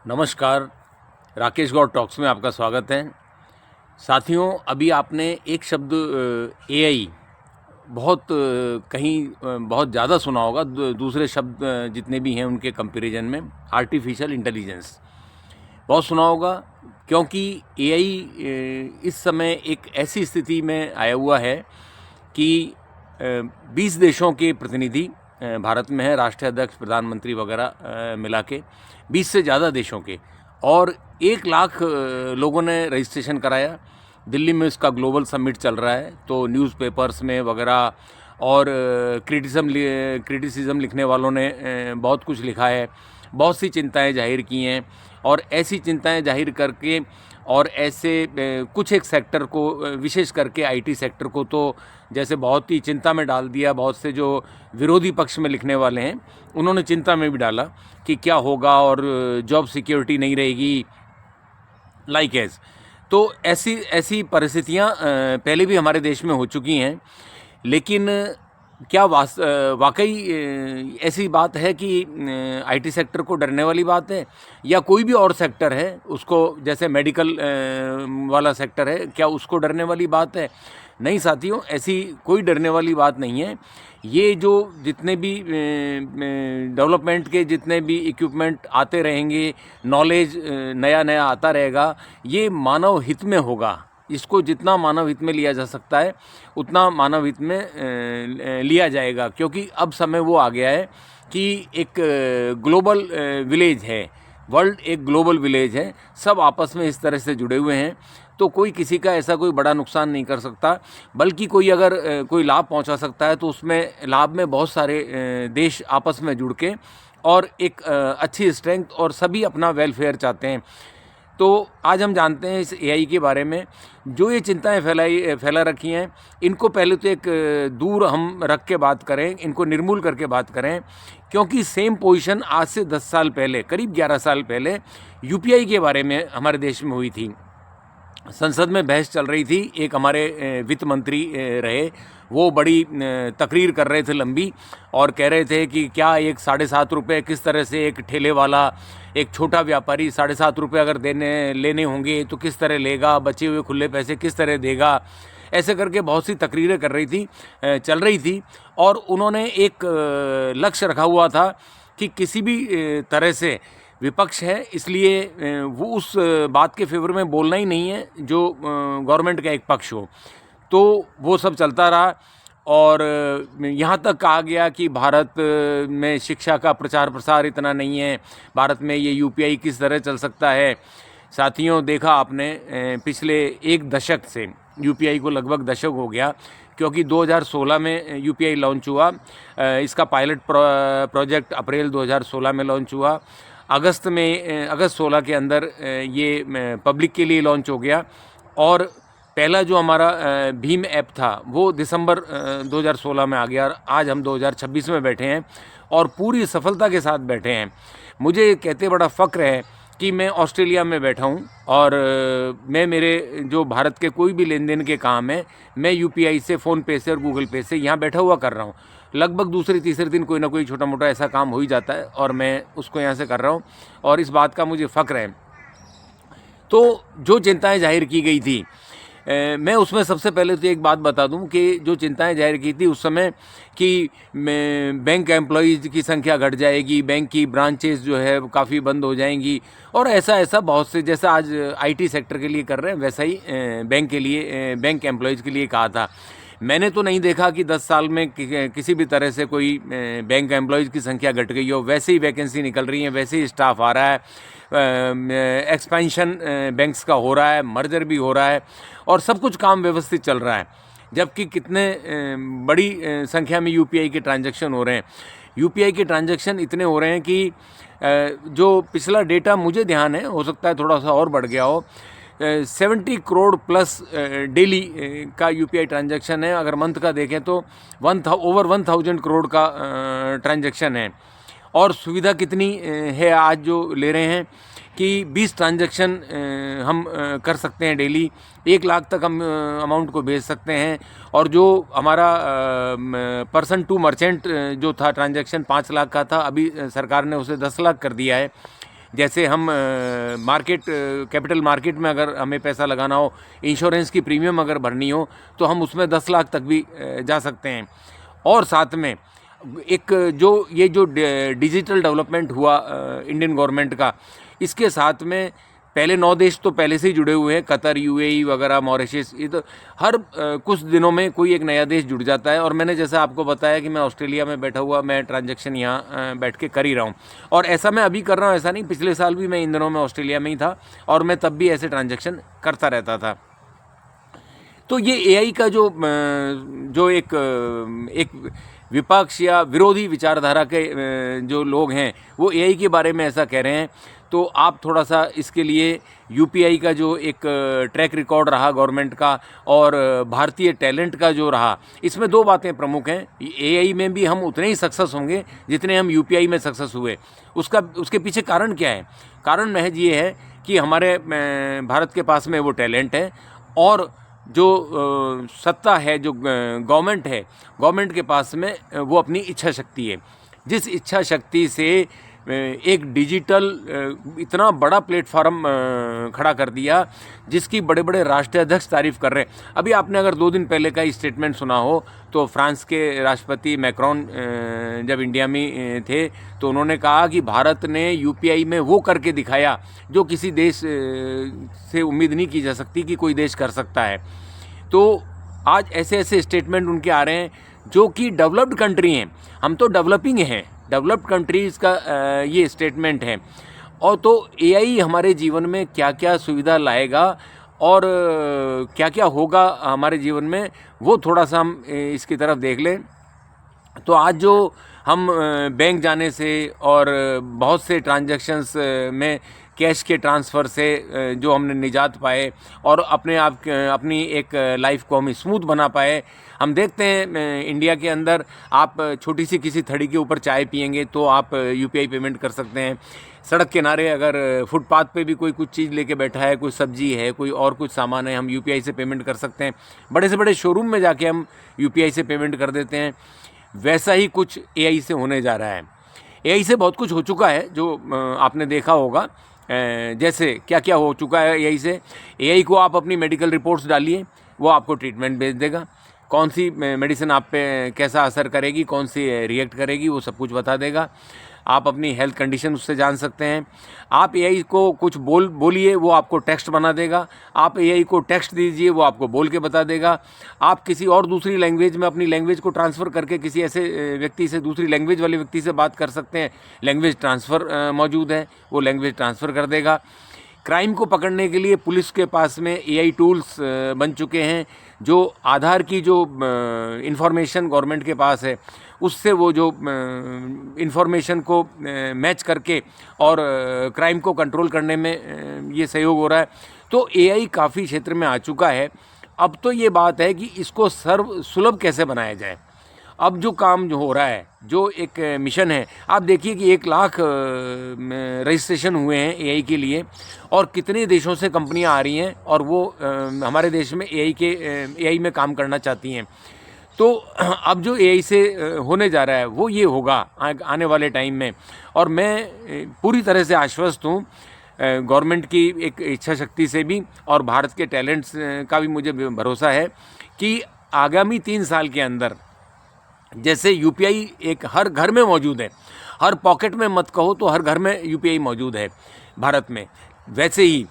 नमस्कार, राकेश गौड़ टॉक्स में आपका स्वागत है। साथियों, अभी आपने एक शब्द एआई बहुत कहीं बहुत ज़्यादा सुना होगा। दूसरे शब्द जितने भी हैं उनके कंपैरिजन में आर्टिफिशियल इंटेलिजेंस बहुत सुना होगा, क्योंकि एआई इस समय एक ऐसी स्थिति में आया हुआ है कि 20 देशों के प्रतिनिधि भारत में है, राष्ट्रीय अध्यक्ष, प्रधानमंत्री वगैरह मिला के 20 से ज़्यादा देशों के, और 1 लाख लोगों ने रजिस्ट्रेशन कराया। दिल्ली में इसका ग्लोबल समिट चल रहा है, तो न्यूज़पेपर्स में वगैरह और क्रिटिसिज्म लिखने वालों ने बहुत कुछ लिखा है, बहुत सी चिंताएं जाहिर की हैं। और ऐसी चिंताएं जाहिर करके और ऐसे कुछ एक सेक्टर को, विशेष करके आईटी सेक्टर को तो जैसे बहुत ही चिंता में डाल दिया। बहुत से जो विरोधी पक्ष में लिखने वाले हैं उन्होंने चिंता में भी डाला कि क्या होगा और जॉब सिक्योरिटी नहीं रहेगी, लाइक एज। तो ऐसी ऐसी परिस्थितियां पहले भी हमारे देश में हो चुकी हैं, लेकिन क्या वाकई ऐसी बात है कि आईटी सेक्टर को डरने वाली बात है, या कोई भी और सेक्टर है उसको, जैसे मेडिकल वाला सेक्टर है, क्या उसको डरने वाली बात है? नहीं साथियों, ऐसी कोई डरने वाली बात नहीं है। ये जो जितने भी डेवलपमेंट के जितने भी इक्विपमेंट आते रहेंगे, नॉलेज नया नया आता रहेगा, ये मानव हित में होगा। इसको जितना मानव हित में लिया जा सकता है उतना मानव हित में लिया जाएगा, क्योंकि अब समय वो आ गया है कि एक ग्लोबल विलेज है, वर्ल्ड एक ग्लोबल विलेज है, सब आपस में इस तरह से जुड़े हुए हैं। तो कोई किसी का ऐसा कोई बड़ा नुकसान नहीं कर सकता, बल्कि कोई अगर कोई लाभ पहुंचा सकता है तो उसमें लाभ में बहुत सारे देश आपस में जुड़ के और एक अच्छी स्ट्रेंथ, और सभी अपना वेलफेयर चाहते हैं। तो आज हम जानते हैं इस एआई के बारे में। जो ये चिंताएं फैला रखी हैं, इनको पहले तो एक दूर हम रख के बात करें, इनको निर्मूल करके बात करें, क्योंकि सेम पोजीशन आज से 10 साल पहले, करीब 11 साल पहले यूपीआई के बारे में हमारे देश में हुई थी। संसद में बहस चल रही थी, एक हमारे वित्त मंत्री रहे, वो बड़ी तकरीर कर रहे थे लंबी, और कह रहे थे कि क्या एक 7.5 रुपये किस तरह से एक ठेले वाला, एक छोटा व्यापारी 7.5 रुपये अगर लेने होंगे तो किस तरह लेगा, बचे हुए खुले पैसे किस तरह देगा। ऐसे करके बहुत सी तकरीरें कर रही थी, चल रही थी। और उन्होंने एक लक्ष्य रखा हुआ था कि किसी भी तरह से विपक्ष है, इसलिए वो उस बात के फेवर में बोलना ही नहीं है जो गवर्नमेंट का एक पक्ष हो। तो वो सब चलता रहा, और यहाँ तक कहा गया कि भारत में शिक्षा का प्रचार प्रसार इतना नहीं है, भारत में ये यूपीआई किस तरह चल सकता है। साथियों, देखा आपने पिछले 1 दशक से, यूपीआई को लगभग दशक हो गया, क्योंकि 2016 में यूपीआई लॉन्च हुआ। इसका पायलट प्रोजेक्ट अप्रैल 2016 में लॉन्च हुआ। अगस्त 16 के अंदर ये पब्लिक के लिए लॉन्च हो गया, और पहला जो हमारा भीम ऐप था वो दिसंबर 2016 में आ गया। और आज हम 2026 में बैठे हैं और पूरी सफलता के साथ बैठे हैं। मुझे कहते बड़ा फ़क्र है कि मैं ऑस्ट्रेलिया में बैठा हूँ, और मैं मेरे जो भारत के कोई भी लेन देन के काम है, मैं यूपीआई से, फ़ोनपे से और गूगल पे से यहाँ बैठा हुआ कर रहा हूँ। लगभग दूसरे तीसरे दिन कोई ना कोई छोटा मोटा ऐसा काम हो ही जाता है, और मैं उसको यहाँ से कर रहा हूँ, और इस बात का मुझे फ़क्र है। तो जो चिंताएं जाहिर की गई थी, मैं उसमें सबसे पहले तो एक बात बता दूं कि जो चिंताएं जाहिर की थी उस समय कि बैंक एम्प्लॉयज़ की संख्या घट जाएगी, बैंक की ब्रांचेस जो है काफ़ी बंद हो जाएंगी, और ऐसा बहुत से, जैसा आज आईटी सेक्टर के लिए कर रहे हैं वैसा ही बैंक के लिए, बैंक एम्प्लॉयज़ के लिए कहा था। मैंने तो नहीं देखा कि 10 साल में किसी भी तरह से कोई बैंक एम्प्लॉयज़ की संख्या घट गई हो। वैसे ही वैकेंसी निकल रही है, वैसे ही स्टाफ आ रहा है, एक्सपेंशन बैंक्स का हो रहा है, मर्जर भी हो रहा है, और सब कुछ काम व्यवस्थित चल रहा है। जबकि कितने बड़ी संख्या में यूपीआई के ट्रांजैक्शन हो रहे हैं। यूपीआई के ट्रांजैक्शन इतने हो रहे हैं कि जो पिछला डेटा मुझे ध्यान है, हो सकता है थोड़ा सा और बढ़ गया हो, 70 करोड़ प्लस डेली का यूपीआई ट्रांजैक्शन है। अगर मंथ का देखें तो ओवर 1000 करोड़ का ट्रांजैक्शन है। और सुविधा कितनी है आज जो ले रहे हैं कि 20 ट्रांजैक्शन हम कर सकते हैं डेली, 1 लाख तक हम अमाउंट को भेज सकते हैं। और जो हमारा पर्सन टू मर्चेंट जो था ट्रांजैक्शन 5 लाख का था, अभी सरकार ने उसे 10 लाख कर दिया है। जैसे हम कैपिटल मार्केट में अगर हमें पैसा लगाना हो, इंश्योरेंस की प्रीमियम अगर भरनी हो, तो हम उसमें 10 लाख तक भी जा सकते हैं। और साथ में एक जो डिजिटल डेवलपमेंट हुआ इंडियन गवर्नमेंट का, इसके साथ में पहले 9 देश तो पहले से ही जुड़े हुए हैं, कतर, यूएई वगैरह, मॉरिशस, ये तो हर कुछ दिनों में कोई एक नया देश जुड़ जाता है। और मैंने जैसा आपको बताया कि मैं ऑस्ट्रेलिया में बैठा हुआ, मैं ट्रांजैक्शन यहाँ बैठ के कर ही रहा हूँ, और ऐसा मैं अभी कर रहा हूँ, ऐसा नहीं, पिछले साल भी मैं इन दिनों में ऑस्ट्रेलिया में ही था और मैं तब भी ऐसे ट्रांजैक्शन करता रहता था। तो ये एआई का जो एक विपक्ष या विरोधी विचारधारा के जो लोग हैं, वो एआई के बारे में ऐसा कह रहे हैं। तो आप थोड़ा सा इसके लिए यूपीआई का जो एक ट्रैक रिकॉर्ड रहा गवर्नमेंट का और भारतीय टैलेंट का जो रहा, इसमें 2 बातें प्रमुख हैं। एआई में भी हम उतने ही सक्सेस होंगे जितने हम यूपीआई में सक्सेस हुए। उसके पीछे कारण क्या है? कारण महज ये है कि हमारे भारत के पास में वो टैलेंट है, और जो सत्ता है, जो गवर्नमेंट है, गवर्नमेंट के पास में वो अपनी इच्छा शक्ति है। जिस इच्छा शक्ति से एक डिजिटल इतना बड़ा प्लेटफॉर्म खड़ा कर दिया, जिसकी बड़े बड़े राष्ट्रीय अध्यक्ष तारीफ कर रहे हैं। अभी आपने अगर 2 दिन पहले का स्टेटमेंट सुना हो, तो फ्रांस के राष्ट्रपति मैक्रोन जब इंडिया में थे, तो उन्होंने कहा कि भारत ने यूपीआई में वो करके दिखाया जो किसी देश से उम्मीद नहीं की जा सकती कि कोई देश कर सकता है। तो आज ऐसे ऐसे स्टेटमेंट उनके आ रहे हैं जो कि डेवलप्ड कंट्री हैं, हम तो डेवलपिंग हैं, डेवलप्ड कंट्रीज़ का ये स्टेटमेंट है। और तो एआई हमारे जीवन में क्या क्या सुविधा लाएगा और क्या क्या होगा हमारे जीवन में, वो थोड़ा सा हम इसकी तरफ देख लें। तो आज जो हम बैंक जाने से और बहुत से ट्रांजैक्शंस में कैश के ट्रांसफ़र से जो हमने निजात पाए और अपनी एक लाइफ को हम स्मूथ बना पाए। हम देखते हैं इंडिया के अंदर आप छोटी सी किसी थड़ी के ऊपर चाय पिएंगे तो आप यूपीआई पेमेंट कर सकते हैं। सड़क किनारे अगर फुटपाथ पे भी कोई कुछ चीज़ लेके बैठा है, कोई सब्जी है, कोई और कुछ सामान है, हम यूपीआई से पेमेंट कर सकते हैं। बड़े से बड़े शोरूम में जाके हम यूपीआई से पेमेंट कर देते हैं। वैसा ही कुछ एआई से होने जा रहा है। एआई से बहुत कुछ हो चुका है जो आपने देखा होगा। जैसे क्या क्या हो चुका है एआई से। एआई को आप अपनी मेडिकल रिपोर्ट्स डालिए, वो आपको ट्रीटमेंट भेज देगा। कौन सी मेडिसिन आप पे कैसा असर करेगी, कौन सी रिएक्ट करेगी, वो सब कुछ बता देगा। आप अपनी हेल्थ कंडीशन उससे जान सकते हैं। आप एआई को कुछ बोलिए, वो आपको टेक्स्ट बना देगा। आप एआई को टेक्स्ट दीजिए, वो आपको बोल के बता देगा। आप किसी और दूसरी लैंग्वेज में अपनी लैंग्वेज को ट्रांसफ़र करके किसी ऐसे व्यक्ति से, दूसरी लैंग्वेज वाले व्यक्ति से बात कर सकते हैं। लैंग्वेज ट्रांसफ़र मौजूद है, वो लैंग्वेज ट्रांसफ़र कर देगा। क्राइम को पकड़ने के लिए पुलिस के पास में एआई टूल्स बन चुके हैं, जो आधार की जो इंफॉर्मेशन गवर्नमेंट के पास है, उससे वो जो इंफॉर्मेशन को मैच करके और क्राइम को कंट्रोल करने में ये सहयोग हो रहा है। तो एआई काफ़ी क्षेत्र में आ चुका है। अब तो ये बात है कि इसको सुलभ कैसे बनाया जाए। अब जो काम जो हो रहा है, जो एक मिशन है, आप देखिए कि 1 लाख रजिस्ट्रेशन हुए हैं एआई के लिए, और कितने देशों से कंपनियां आ रही हैं और वो हमारे देश में एआई में काम करना चाहती हैं। तो अब जो एआई से होने जा रहा है वो ये होगा आने वाले टाइम में। और मैं पूरी तरह से आश्वस्त हूँ गवर्नमेंट की एक इच्छा शक्ति से भी, और भारत के टैलेंट्स का भी मुझे भरोसा है कि आगामी 3 साल के अंदर, जैसे यूपीआई एक हर घर में मौजूद है, हर पॉकेट में मत कहो तो हर घर में यूपीआई मौजूद है भारत में, वैसे ही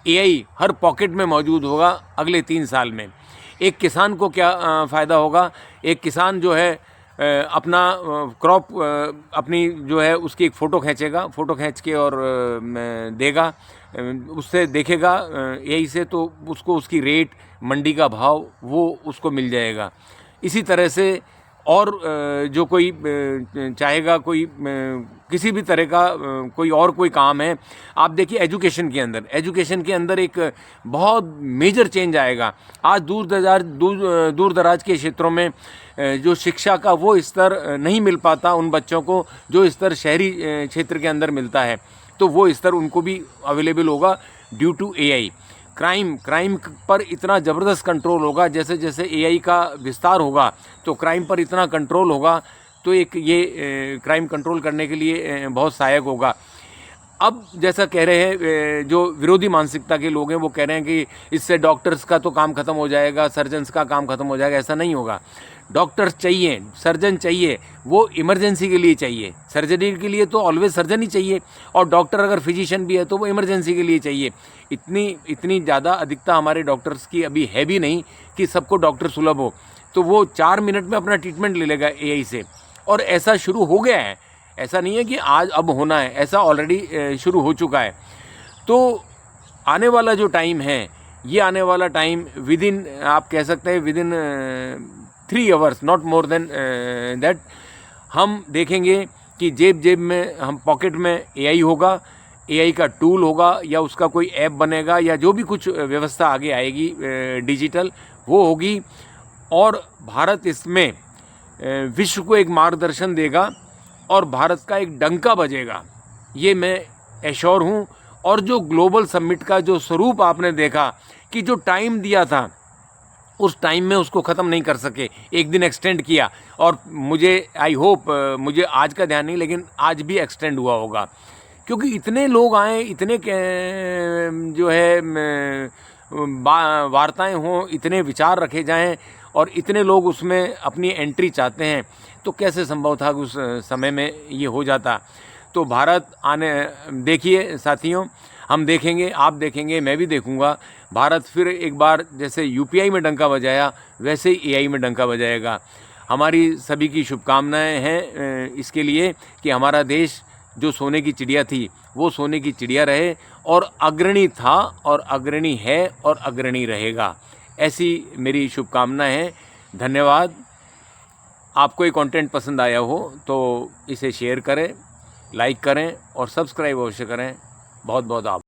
एआई हर पॉकेट में मौजूद होगा अगले 3 साल में। एक किसान को क्या फ़ायदा होगा? एक किसान जो है अपना क्रॉप अपनी जो है उसकी एक फ़ोटो खींचेगा, फ़ोटो खींच के और देगा, उससे देखेगा एआई से, तो उसको उसकी रेट, मंडी का भाव वो उसको मिल जाएगा। इसी तरह से और जो कोई चाहेगा, कोई किसी भी तरह का कोई काम है, आप देखिए एजुकेशन के अंदर एक बहुत मेजर चेंज आएगा। आज दूर दराज के क्षेत्रों में जो शिक्षा का वो स्तर नहीं मिल पाता उन बच्चों को जो स्तर शहरी क्षेत्र के अंदर मिलता है, तो वो स्तर उनको भी अवेलेबल होगा ड्यू टू एआई। क्राइम पर इतना ज़बरदस्त कंट्रोल होगा, जैसे जैसे एआई का विस्तार होगा तो क्राइम पर इतना कंट्रोल होगा, तो एक ये क्राइम कंट्रोल करने के लिए बहुत सहायक होगा। अब जैसा कह रहे हैं जो विरोधी मानसिकता के लोग हैं वो कह रहे हैं कि इससे डॉक्टर्स का तो काम ख़त्म हो जाएगा, सर्जन्स का काम ख़त्म हो जाएगा। ऐसा नहीं होगा। डॉक्टर्स चाहिए, सर्जन चाहिए, वो इमरजेंसी के लिए चाहिए। सर्जरी के लिए तो ऑलवेज सर्जन ही चाहिए, और डॉक्टर अगर फिजिशियन भी है तो वो इमरजेंसी के लिए चाहिए। इतनी ज़्यादा अधिकता हमारे डॉक्टर्स की अभी है भी नहीं कि सबको डॉक्टर सुलभ हो। तो वो 4 मिनट में अपना ट्रीटमेंट ले लेगा AI से, और ऐसा शुरू हो गया है। ऐसा नहीं है कि आज अब होना है, ऐसा ऑलरेडी शुरू हो चुका है। तो आने वाला जो टाइम है, ये आने वाला टाइम विदिन, आप कह सकते हैं within 3 hours, not more than that, हम देखेंगे कि जेब जेब में, हम पॉकेट में AI होगा, AI का टूल होगा, या उसका कोई ऐप बनेगा, या जो भी कुछ व्यवस्था आगे आएगी डिजिटल, वो होगी। और भारत इसमें विश्व को एक मार्गदर्शन देगा, और भारत का एक डंका बजेगा, ये मैं एश्योर हूँ। और जो ग्लोबल समिट का जो स्वरूप आपने देखा कि जो टाइम दिया था उस टाइम में उसको ख़त्म नहीं कर सके, एक दिन एक्सटेंड किया, और मुझे आई होप, मुझे आज का ध्यान नहीं लेकिन आज भी एक्सटेंड हुआ होगा, क्योंकि इतने लोग आए, इतने जो है वार्ताएं हों, इतने विचार रखे जाएं, और इतने लोग उसमें अपनी एंट्री चाहते हैं, तो कैसे संभव था कि उस समय में ये हो जाता। तो भारत आने, देखिए साथियों, हम देखेंगे, आप देखेंगे, मैं भी देखूंगा, भारत फिर एक बार जैसे UPI में डंका बजाया वैसे ही AI में डंका बजाएगा। हमारी सभी की शुभकामनाएं हैं इसके लिए कि हमारा देश जो सोने की चिड़िया थी वो सोने की चिड़िया रहे, और अग्रणी था, और अग्रणी है, और अग्रणी रहेगा। ऐसी मेरी शुभकामनाएं हैं। धन्यवाद। आपको ये कंटेंट पसंद आया हो तो इसे शेयर करें, लाइक करें, और सब्सक्राइब अवश्य करें। बहुत बहुत आभार।